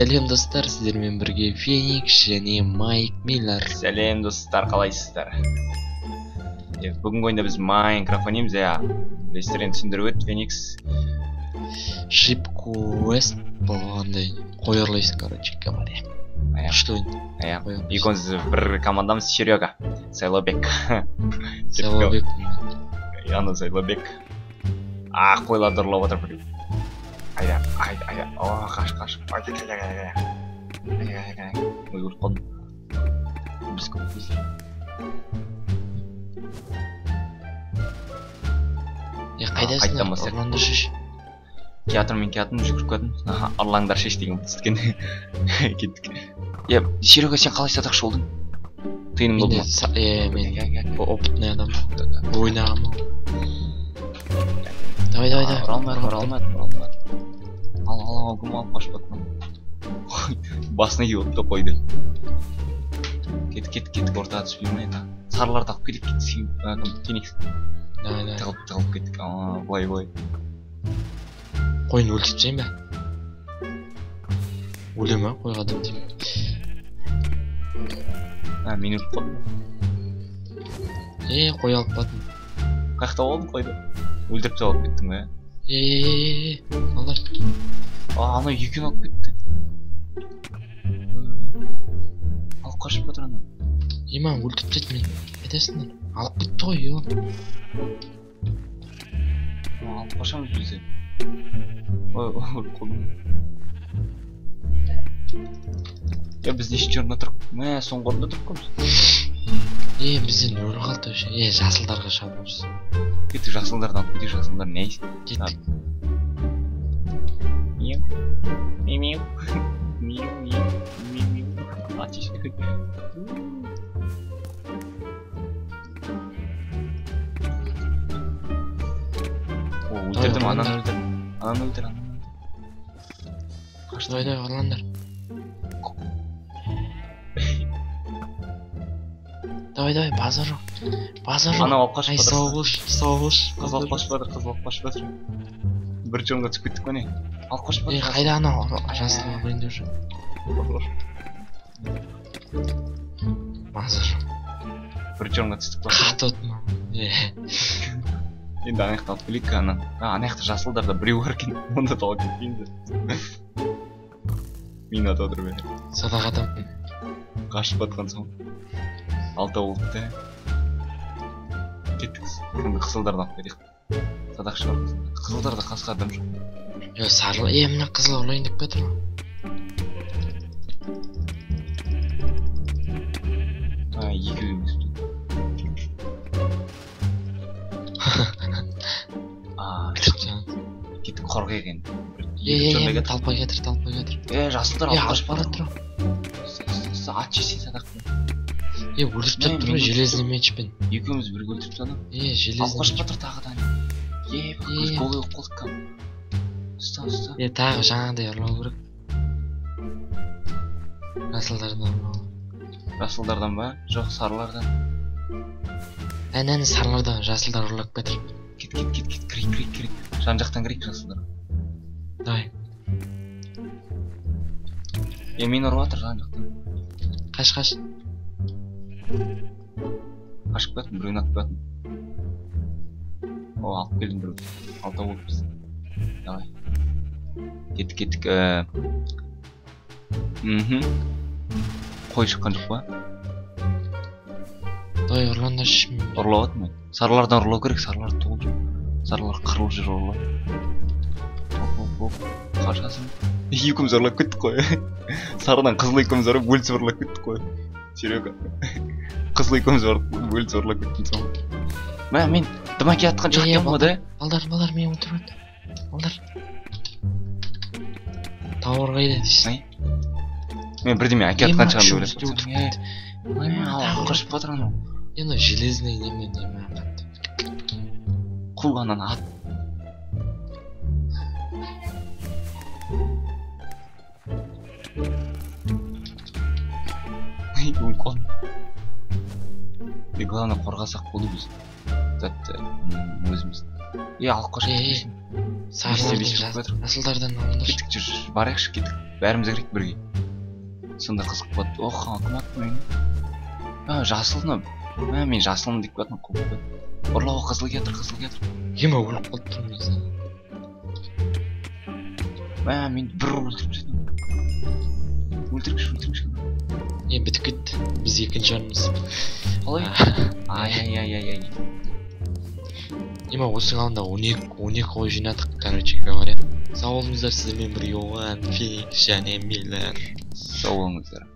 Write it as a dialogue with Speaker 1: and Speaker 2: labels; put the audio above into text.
Speaker 1: Сәлем достар, сіздермен бірге Феникс және Майк Миллер.
Speaker 2: Сәлем достар, қалайсыздар? Бүгінгі ойында біз Майнкрафт ойнаймыз, білесіздер енді түсіндіріп өт, Феникс.
Speaker 1: Шип квест болғандай қойырлайсың, короче говоря. Күшті ойын.
Speaker 2: Екеуміз бір командамыз Серега, Сайлаубек.
Speaker 1: Сайлаубек.
Speaker 2: Яны Сайлаубек. Қойларды ұрлап отыр біреу. Айда. О, қаш. Айда. Ой, өліп қалдым. Біз көмектес.
Speaker 1: Қайдасың? Орланды шеш.
Speaker 2: Мен кеатырмын, жүгіріп кеттім. Орлаңдар шеш деген түскен. Кеттік. Серега, сен қалай садақшы болдың? Тыйының болды ма?
Speaker 1: Мен опытный адам. Ойнағам. Давай.
Speaker 2: Оралмады. Ал, кім алып қашып баттым. Басына кеуіпті қойды. Кеттік, ортаға түспей ма? Сарыларды алып кетіп Феникс. Тығылып кеттік. Былай.
Speaker 1: Қойын өлтіртсен бе? Өле ма? Қойға адам деймін.
Speaker 2: Мен өліп қойдым.
Speaker 1: Қой алып баттым.
Speaker 2: Қаяқта болдың қойды? Өлтіріп алып кеттің бе?
Speaker 1: Алдар.
Speaker 2: Анау екеуін алып кетті. Алып қашып батыр анау.
Speaker 1: Маған өлтіріп жет мен. Айтасыңдар. Алып кетті ғой,
Speaker 2: Алып қашамыз бізде. Өліп қолдым. Біз неше орында тұрып? Соңғы орында тұрып көміз.
Speaker 1: Бізден өлі қалды өше. Жасылдарға шабымыз.
Speaker 2: Кеттік жасылдардан алып кетік, жасылдар не айсың?
Speaker 1: Кеттік.
Speaker 2: Миу. Атиш. Өлтірдім, ананы өлтір.
Speaker 1: Қашты. Орландар. Давай, базар жоқ.
Speaker 2: Анау алып қашып
Speaker 1: батыр. Сауғыш.
Speaker 2: Қыз алып қашып батыр. Бір жонға түсіп кеттік көне. Алып қашып батыр.
Speaker 1: Қайда анау? Жасылға көрінде уже. Базар жоқ.
Speaker 2: Бір жонға түстік батыр.
Speaker 1: Қатты отма.
Speaker 2: Енді анаяқты алып келейік. Анаяқты жасылдарда біреу бар екен. Онда талап кетпеймді. Мен атадыр бе.
Speaker 1: Садақ адам.
Speaker 2: Қашып батқан соң. Алта болыпты. Кеттік. Енді қызылдардан алып кетейік. Садақшы бар қызылдар. Қызылдарда қасқа адам жоқ.
Speaker 1: Сарлы. Мына қызыл ұрлайын деп кетір ма?
Speaker 2: Екеу емес. Кеттік қорға екен.
Speaker 1: Талпай кетір.
Speaker 2: Жасылдар алып қашып
Speaker 1: баратыр.
Speaker 2: Ат жесен садақпен.
Speaker 1: Өлтіріп жатыр ғой железный мечпен.
Speaker 2: Екеуміз бірге өлтіріп жатыр.
Speaker 1: Железный
Speaker 2: алып қашып жатыр тағыдан. Көз голый болып қалдық кәм. Ұста.
Speaker 1: Тағы жаңағыдай ұрлау керек.
Speaker 2: Жасылдардан ба? Жоқ, сарылардан.
Speaker 1: Сарылардан жасылдар ұрлап кетір.
Speaker 2: Кет. Кірейік. Жан жақтан кірейік жасылдар.
Speaker 1: Давай.
Speaker 2: Мен ұрып жатыр жан жақтан.
Speaker 1: Қаш.
Speaker 2: Қашып кеттім, біреуін атып кеттім. Алып келдім біреу. Алта болып біз. Давай. Кеттік. Қой шыққан жоқ па?
Speaker 1: Давай, ұрландар шешім.
Speaker 2: Ұрлап атым мен. Сарылардан ұрлау керек, сарылар толып жүр. Сарылар қырылып жүр ұрлап. Қашасың. Екеуміз ұрлап кеттік қой. Сарыдан қызыл екеуміз ұрлап, өлсіп ұрлап кеттік қой. Серега. Қызыл екеуміз өлсіп ұрлап кеттім соң. Мен дымаки атқан жоқ екен ғой да?
Speaker 1: Балдар, мен отырып. Балдар. Тауыр қайда дейсің?
Speaker 2: Мен бірдеме әке атқан шығам деп
Speaker 1: ойлап.
Speaker 2: Алып қашып батыр анау.
Speaker 1: Енді железный немен қатты.
Speaker 2: Құлғанан ат. Үлкен. Главное қорғасақ болды біз. Өзіміз. Алып қашып.
Speaker 1: Жасылдардан алыңдар.
Speaker 2: Кеттік, барайықшы, кеттік. бәріміз кірейік бірге. Сонда қызық болады. Ох, кім атты мені? Жасылны. Мен жасылмын деп жатырмын қуып. Ұрлауға қызыл кетір.
Speaker 1: Ема өліп қалып тұрмын мен.
Speaker 2: Мен бір өлтіріп жеттім. Өлтіргіш.
Speaker 1: Бітіп кетті. Біз екінші жарымыз.
Speaker 2: Қалай? Ай.
Speaker 1: Ема осының алдында 12 қой жинадық, короче говоря. Сау болыңыздар, сіздермен бірге оған Феникс және Миллер.
Speaker 2: Сау болыңыздар.